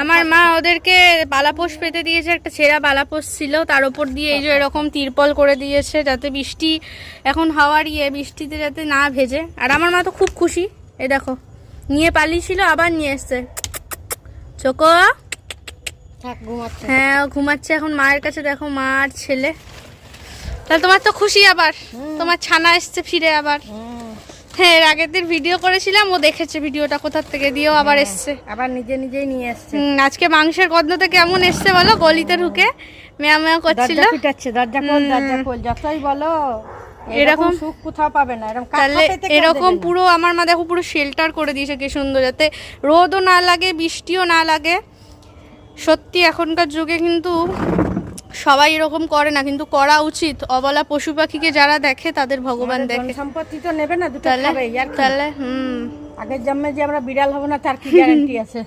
আমার মা ওদেরকে বালাপোষ পেতে দিয়েছে, একটা ছেঁড়া বালাপোষ ছিল, তার উপর দিয়ে এই যে এরকম তিরপল করে দিয়েছে যাতে বৃষ্টি এখন হাওয়ার বৃষ্টিতে যাতে না ভেজে। আর আমার মা তো খুব খুশি, এই দেখো নিয়ে পালিয়েছিল আবার নিয়ে এসছে। চোকো হ্যাঁ ঘুমাচ্ছে এখন মায়ের কাছে। দেখো মা আর ছেলে। তাহলে তোমার তো খুশি, আবার তোমার ছানা এসছে ফিরে আবার। হ্যাঁ এর আগের দিন ভিডিও করেছিলাম, ও দেখেছে ভিডিওটা কোথার থেকে দিয়েও আবার এসছে, আবার নিজেই নিয়ে আসছে। আজকে মাংসের গন্ধতে কেমন এসছে বলো, গলিতে ঢুকে মেয়া মেয়া করছিল। দরজা পিটাচ্ছে, দরজা খোল যতই বলো এরকম সুখ কোথাও পাবে না। তাহলে এরকম পুরো আমার মা দেখো পুরো শেল্টার করে দিয়েছে কি সুন্দর, যাতে রোদও না লাগে বৃষ্টিও না লাগে। সত্যি এখনকার যুগে কিন্তু সবাই এরকম করে না, কিন্তু করা উচিত। অবলা পশু পাখিকে যারা দেখে তাদের ভগবান দেখে। সম্পত্তি তো নেবে না, দুটো তাহলে আগের জন্মে যে আমরা বিড়াল হব না তার কি গ্যারান্টি আছে?